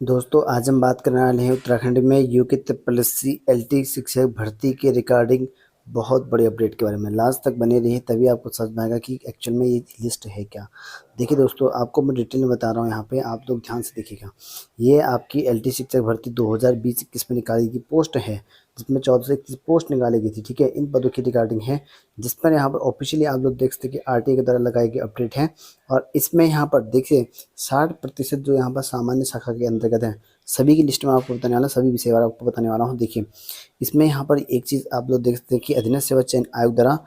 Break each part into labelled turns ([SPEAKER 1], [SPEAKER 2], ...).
[SPEAKER 1] दोस्तों आज हम बात करने वाले हैं उत्तराखंड में यूके ट्रिपल एलटी शिक्षक भर्ती के रिगार्डिंग बहुत बड़ी अपडेट के बारे में। लास्ट तक बने रहिए तभी आपको समझ में आएगा कि एक्चुअल में ये लिस्ट है क्या। देखिए दोस्तों, आपको मैं डिटेल में बता रहा हूँ, यहाँ पे आप लोग ध्यान से देखिएगा। ये आपकी एलटी शिक्षक भर्ती 2020-21 में निकाली गई पोस्ट है, जिसमें 1431 पोस्ट निकाली गई थी। ठीक है, इन पदों की रिगार्डिंग है, जिस पर यहाँ पर ऑफिशियली आप लोग देख सकते हैं कि आरटीए के द्वारा लगाई गई अपडेट है। और इसमें यहाँ पर देखिए 60% जो यहाँ पर सामान्य शाखा के अंतर्गत है, सभी की लिस्ट में आपको बताने वाला, सभी विषय वाला आपको बताने वाला हूँ। देखिए इसमें यहाँ पर एक चीज़ आप लोग देख सकते हैं कि अधीनस्थ सेवा चयन आयोग द्वारा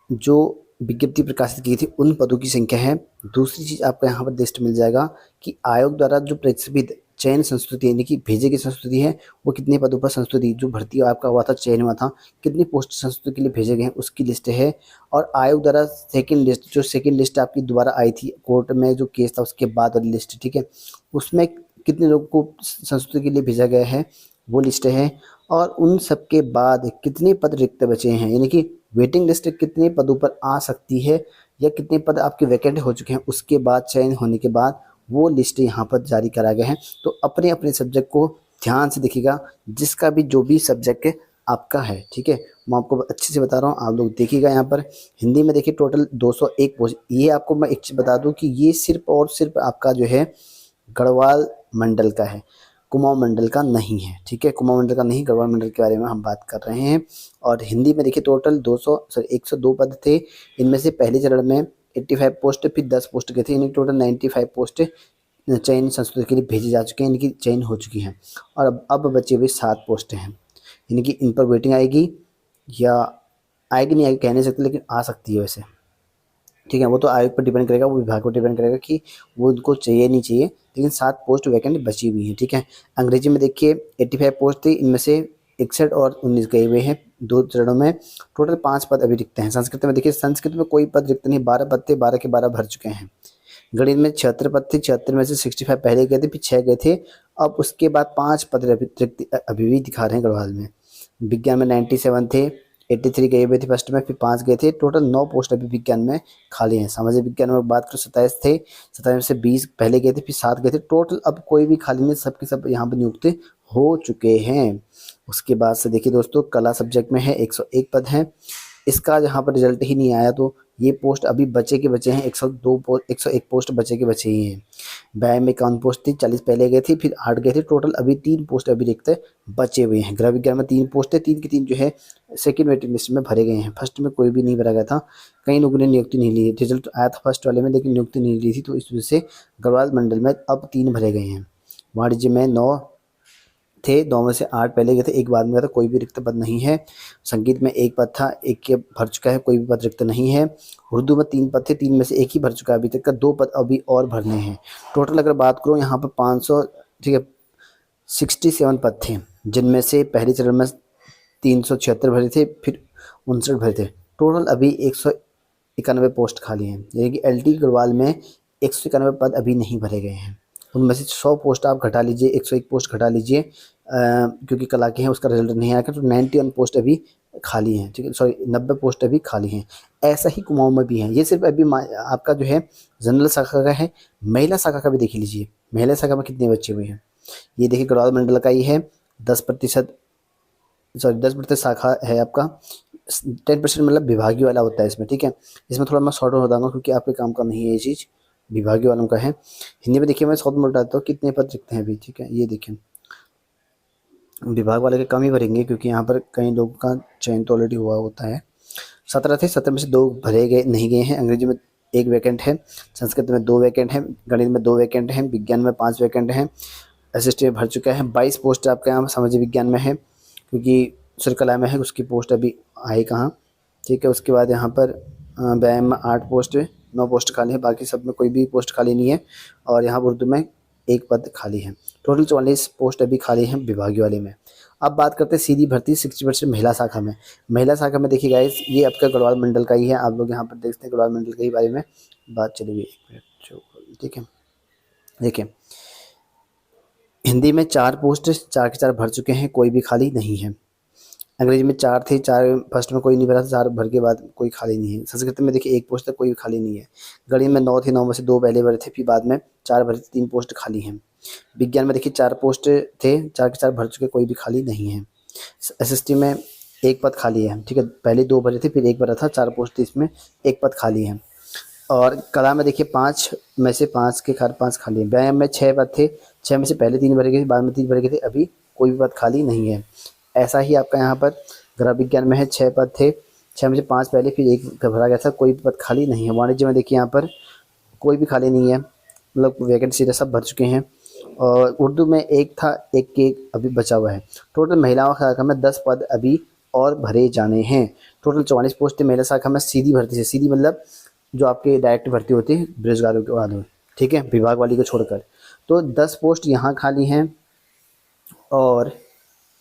[SPEAKER 1] जो विज्ञप्ति प्रकाशित की थी उन पदों की संख्या है। दूसरी चीज़ आपको यहाँ पर लिस्ट मिल जाएगा कि आयोग द्वारा जो प्रस्तावित चयन संस्तुति यानी कि भेजे गई संस्तुति है, वो कितने पदों पर संस्तुति जो भर्ती आपका हुआ था, चयन हुआ था, कितनी पोस्ट संस्तुति के लिए भेजे गए हैं उसकी लिस्ट है। और आयोग द्वारा सेकंड लिस्ट, जो सेकंड लिस्ट आपकी दोबारा आई थी कोर्ट में जो केस था उसके बाद वाली लिस्ट, ठीक है, उसमें कितने लोगों को संस्तुति के लिए भेजा गया है वो लिस्ट है। और उन सब के बाद कितने पद रिक्त बचे हैं, यानी कि वेटिंग लिस्ट कितने पदों पर आ सकती है या कितने पद आपके वैकेंट हो चुके हैं, उसके बाद चयन होने के बाद वो लिस्ट यहाँ पर जारी करा गया है। तो अपने अपने सब्जेक्ट को ध्यान से देखिएगा, जिसका भी जो भी सब्जेक्ट आपका है, ठीक है, मैं आपको अच्छे से बता रहा हूँ, आप लोग देखिएगा। यहाँ पर हिंदी में देखिए टोटल 201 पोस्ट। ये आपको मैं एक चीज़ बता दूँ कि ये सिर्फ और सिर्फ आपका जो है गढ़वाल मंडल का है, कुमाऊं मंडल का नहीं है। ठीक है, कुमाऊं मंडल का नहीं, गढ़वाल मंडल के बारे में हम बात कर रहे हैं। और हिंदी में देखिए टोटल 102 पद थे। इनमें से पहले चरण में 85 पोस्ट, फिर 10 पोस्ट के थे, यानी टोटल 95 पोस्ट चयन संस्कृति के लिए भेजी जा चुके हैं, यानी कि चयन हो चुकी हैं। और अब बचे हुए 7 पोस्टें हैं, यानी कि इन पर वेटिंग आएगी या आएगी नहीं आएगी कह नहीं सकते, लेकिन आ सकती है वैसे। ठीक है, वो तो आयोग पर डिपेंड करेगा, वो विभाग पर डिपेंड करेगा कि वो उनको चाहिए नहीं चाहिए, लेकिन 7 पोस्ट वैकेंट बची हुई हैं। ठीक है, अंग्रेजी में देखिए 85 पोस्ट थी, इनमें से 61 और 19 गए हुए हैं 2 चरणों में। टोटल 5 पद अभी रिक्त हैं। संस्कृत में देखिए, संस्कृत में कोई पद रिक्त नहीं, 12 पद थे, 12 के 12 भर चुके हैं। गणित में 76 पद थे, 76 में से 65 पहले गए थे, फिर 6 गए थे। अब उसके बाद 5 पद रिक्त अभी भी दिखा रहे हैं गढ़वाल में। विज्ञान में 97 थे, 83 गए हुए थे फर्स्ट में, फिर 5 गए थे। टोटल 9 पोस्ट अभी विज्ञान में खाली हैं। सामाजिक विज्ञान में बात करो 27 थे, 27 में से 20 पहले गए थे, फिर 7 गए थे। टोटल अब कोई भी खाली नहीं, सबके सब यहाँ पर नियुक्त हो चुके हैं। उसके बाद से देखिए दोस्तों, कला सब्जेक्ट में है 101 पद हैं। इसका जहाँ पर रिजल्ट ही नहीं आया, तो ये पोस्ट अभी बचे के बचे हैं। 101 पोस्ट बचे के बचे ही हैं। व्यायाम में 51 पोस्ट थी, 40 पहले गए थे, फिर 8 गए थे। टोटल अभी 3 पोस्ट अभी रिक्त बचे हुए हैं। गृह विज्ञान में 3 पोस्ट है, 3 की 3 जो है सेकेंड वेटिंग लिस्ट में भरे गए हैं। फर्स्ट में कोई भी नहीं भरा गया था, कई लोगों ने नियुक्ति नहीं ली। रिजल्ट आया था फर्स्ट वाले में, लेकिन नियुक्ति नहीं ली थी, तो इस वजह से गढ़वाल मंडल में अब 3 भरे गए हैं। वाणिज्य में 9 थे, 2 में से 8 पहले गए थे, 1 बाद में गया था, कोई भी रिक्त पद नहीं है। संगीत में 1 पद था, 1 के भर चुका है, कोई भी पद रिक्त नहीं है। उर्दू में 3 पद थे, 3 में से 1 ही भर चुका है अभी तक का, 2 पद अभी और भरने हैं। टोटल अगर बात करूँ यहाँ पर 500, ठीक है, 67 पद थे, जिनमें से पहले चरण में 376 भरे थे, फिर 59 भरे थे। टोटल अभी 191 पोस्ट खाली हैं, यानी कि एलटी गढ़वाल में 191 पद अभी नहीं भरे गए हैं। उनमें से 100 पोस्ट आप घटा लीजिए, 101 पोस्ट घटा लीजिए, क्योंकि कला के हैं उसका रिजल्ट नहीं आया, तो 91 पोस्ट अभी खाली हैं। ठीक है, सॉरी 90 पोस्ट अभी खाली हैं। ऐसा ही कुमाऊं में भी हैं। ये सिर्फ अभी आपका जो है जनरल शाखा का है। महिला शाखा का भी देख लीजिए, महिला शाखा में कितने बचे हुए हैं। ये देखिए गढ़वाल मंडल का ही है, 10% 10% शाखा है आपका। 10% मतलब विभागीय वाला होता है इसमें। ठीक है, इसमें थोड़ा मैं शॉर्ट हो बताऊंगा क्योंकि आपके काम का नहीं है ये चीज़, विभागीय वालों का है। हिंदी में देखिए मैं शॉर्ट में बताता हूँ कितने पद रिक्त हैं अभी। ठीक है, ये देखिए विभाग वाले के कम ही भरेंगे, क्योंकि यहाँ पर कई लोगों का चयन तो ऑलरेडी हुआ होता है। 17 थे, 17 में से 2 भरे गए नहीं गए हैं। अंग्रेजी में 1 वैकेंट है, संस्कृत में 2 वैकेंट हैं, गणित में 2 वैकेंट हैं, विज्ञान में 5 वैकेंट हैं। एसएसटी भर चुका है। 22 पोस्ट आपके यहाँ सामाजिक विज्ञान में है, क्योंकि सिरकला में है, उसकी पोस्ट अभी आई कहाँ। ठीक है, उसके बाद यहाँ पर व्यायाम में 8 पोस्ट है, 9 पोस्ट खाली है, बाकी सब में कोई भी पोस्ट खाली नहीं है। और यहाँ उर्दू में 1 पद खाली है। टोटल 44 पोस्ट अभी खाली हैं विभागीय वाले में। अब बात करते हैं सीधी भर्ती 60% महिला शाखा में। महिला शाखा में देखिए गाइस, ये आपका गढ़वाल मंडल का ही है। आप लोग यहाँ पर देखते हैं गढ़वाल मंडल के ही बारे में बात चली हुई। 1 मिनट, ठीक है, देखिए हिंदी में 4 पोस्ट 4 के 4 भर चुके हैं, कोई भी खाली नहीं है। अंग्रेजी में 4 थे, 4 फर्स्ट में कोई नहीं भरा था, 4 भर के बाद कोई खाली नहीं है। संस्कृत में देखिए 1 पोस्ट तक कोई खाली नहीं है। गणित में 9 थे, 9 में से 2 पहले भरे थे, फिर बाद में 4 भरे थे, 3 पोस्ट खाली हैं। विज्ञान में देखिए 4 पोस्ट थे, 4 के 4 भर चुके, कोई भी खाली नहीं है। एसएसटी में 1 पद खाली है, ठीक है, पहले 2 भरे थे फिर 1 भरा था, 4 पोस्ट थी इसमें, 1 पद खाली है। और कला में देखिए 5 में से 5 के 5 खाली हैं। व्यायाम में 6 पद थे, 6 में से पहले 3 भरे गए थे, बाद में 3 भरे गए थे, अभी कोई भी पद खाली नहीं है। ऐसा ही आपका यहाँ पर गृह विज्ञान में है, 6 पद थे, 6 में से 5 पहले फिर 1 भरा गया था, कोई भी पद खाली नहीं है। वाणिज्य में देखिए यहाँ पर कोई भी खाली नहीं है, मतलब वैकेंसी सब भर चुके हैं। और उर्दू में 1 था, 1 के अभी बचा हुआ है। टोटल महिलाओं की शाखा में 10 पद अभी और भरे जाने हैं। टोटल 44 पोस्ट महिला शाखा में सीधी भर्ती से, सीधी मतलब जो आपके डायरेक्ट भर्ती होती है बेरोजगारों के बाद में, ठीक है, विभाग वाली को छोड़कर। तो 10 पोस्ट यहाँ खाली हैं और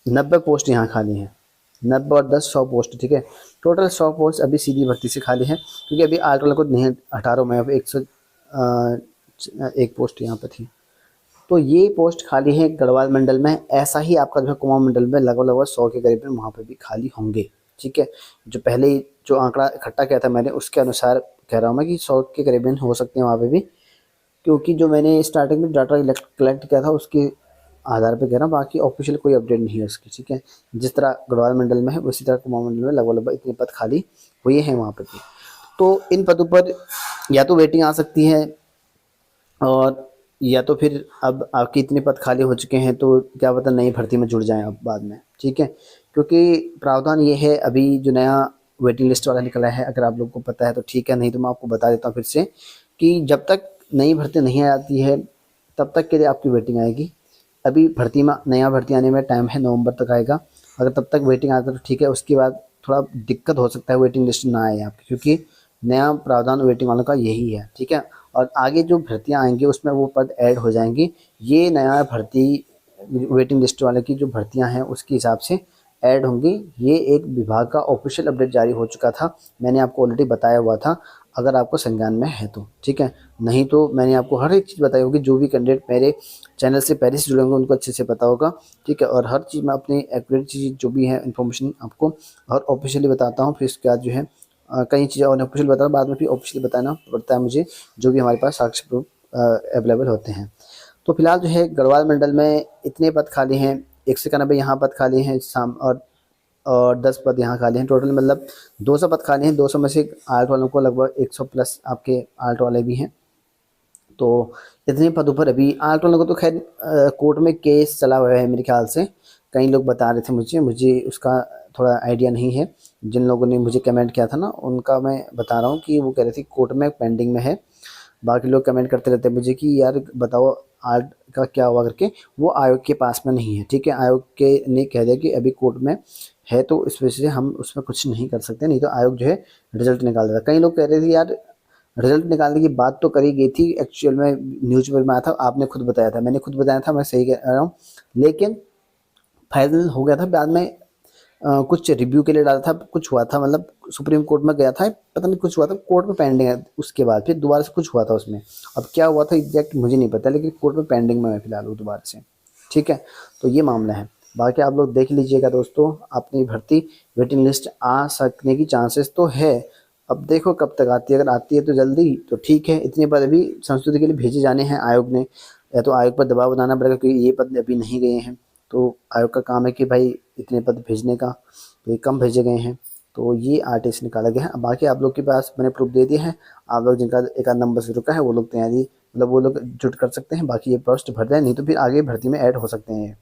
[SPEAKER 1] 90 पोस्ट यहाँ खाली हैं। 90 और 10 100 पोस्ट, ठीक है। टोटल 100 पोस्ट अभी सीधी भर्ती से खाली है, क्योंकि अभी आर्ट को नहीं हटा रहा हूँ मैं, अब 101 पोस्ट यहाँ पर थी। तो ये पोस्ट खाली है गढ़वाल मंडल में। ऐसा ही आपका जो है कुमाऊं मंडल में लगभग 100 के करीब वहाँ पर भी खाली होंगे, ठीक है। जो पहले जो आंकड़ा इकट्ठा किया था मैंने, उसके अनुसार कह रहा हूँ मैं कि 100 के करीबन हो सकते हैं वहाँ पे भी, क्योंकि जो मैंने स्टार्टिंग में डाटा कलेक्ट किया था उसके आधार पे कह रहा हूँ, बाकी ऑफिशियल कोई अपडेट नहीं है उसकी, ठीक है। जिस तरह गढ़वाल मंडल में है उसी तरह कुमाऊं मंडल में लगभग इतने पद खाली हुए हैं वहाँ पर भी। तो इन पदों पर या तो वेटिंग आ सकती है, और या तो फिर अब आपके इतने पद खाली हो चुके हैं तो क्या पता नई भर्ती में जुड़ जाएं अब बाद में, ठीक है। क्योंकि प्रावधान ये है, अभी जो नया वेटिंग लिस्ट वाला निकला है, अगर आप लोग को पता है तो ठीक है, नहीं तो मैं आपको बता देता हूँ फिर से, कि जब तक नई भर्ती नहीं आती है तब तक के लिए आपकी वेटिंग आएगी। अभी भर्ती में नया भर्ती आने में टाइम है, नवंबर तक आएगा। अगर तब तक वेटिंग आता है तो ठीक है, उसके बाद थोड़ा दिक्कत हो सकता है वेटिंग लिस्ट ना आए आपकी, क्योंकि नया प्रावधान वेटिंग वालों का यही है, ठीक है। और आगे जो भर्तियां आएंगी उसमें वो पद ऐड हो जाएंगी। ये नया भर्ती वेटिंग लिस्ट वाले की जो भर्तियां हैं उसके हिसाब से ऐड होंगी। ये एक विभाग का ऑफिशियल अपडेट जारी हो चुका था, मैंने आपको ऑलरेडी बताया हुआ था, अगर आपको संज्ञान में है तो, ठीक है। नहीं तो मैंने आपको हर एक चीज़ बताई होगी, जो भी कैंडिडेट मेरे चैनल से पहले से जुड़े होंगे उनको अच्छे से पता होगा, ठीक है। और हर चीज़ मैं अपनी एक्यूरेट चीज़ जो भी है इन्फॉर्मेशन आपको और ऑफिशियली बताता हूँ। फिर उसके बाद जो है कई चीज़ें और ऑफिशियल बताना, बाद में फिर ऑफिशियली बताना पड़ता है मुझे, जो भी हमारे पास साक्ष्य प्रूफ अवेलेबल होते हैं। तो फिलहाल जो है गढ़वाल मंडल में इतने पद खाली हैं, 191 यहाँ पद खाली हैं और 10 पद यहाँ खाली हैं। टोटल मतलब 200 पद खाली हैं। 200 में से आर्ट वालों को लगभग 100 प्लस आपके आर्ट वाले भी हैं। तो इतने पदों पर अभी आर्ट वालों को तो खैर कोर्ट में केस चला हुआ है मेरे ख्याल से, कई लोग बता रहे थे मुझे उसका थोड़ा आइडिया नहीं है। जिन लोगों ने मुझे कमेंट किया था ना, उनका मैं बता रहा हूँ कि वो कह रहे थे कोर्ट में पेंडिंग में है। बाकी लोग कमेंट करते रहते हैं मुझे कि यार बताओ आर्ट का क्या हुआ करके, वो आयोग के पास में नहीं है, ठीक है। आयोग के ने कह दिया कि अभी कोर्ट में है, तो इस वजह से हम उसमें कुछ नहीं कर सकते, नहीं तो आयोग जो है रिजल्ट निकाल देता। कई लोग कह रहे थे यार रिजल्ट निकालने की बात तो करी गई थी, एक्चुअल में न्यूज़पेपर में आया था, आपने खुद बताया था, मैंने खुद बताया था, मैं सही कह रहा हूँ, लेकिन फाइनल हो गया था बाद में। कुछ रिव्यू के लिए डाला था, कुछ हुआ था, मतलब सुप्रीम कोर्ट में गया था, पता नहीं कुछ हुआ था, कोर्ट में पेंडिंग है, उसके बाद फिर दोबारा से कुछ हुआ था उसमें। अब क्या हुआ था एग्जैक्ट मुझे नहीं पता, लेकिन कोर्ट में पेंडिंग में है फिलहाल वो दोबारा से, ठीक है। तो ये मामला है। बाकी आप लोग देख लीजिएगा दोस्तों, अपनी भर्ती वेटिंग लिस्ट आ सकने की चांसेस तो है। अब देखो कब तक आती है, अगर आती है तो जल्दी तो ठीक है। इतने पद अभी संस्तुति के लिए भेजे जाने हैं आयोग ने, या तो आयोग पर दबाव बनाना पड़ेगा, क्योंकि ये पद अभी नहीं गए हैं, तो आयोग का काम है कि भाई इतने पद भेजने का, तो ये कम भेजे गए हैं, तो ये आर्टिस्ट निकाला गया है। अब बाकी आप लोग के पास मैंने प्रूफ दे दिया है, आप लोग जिनका एक आध नंबर से रुका है वो लोग तैयारी मतलब वो लोग जुट कर सकते हैं, बाकी ये पोस्ट भर जाए, नहीं तो फिर आगे भर्ती में ऐड हो सकते हैं।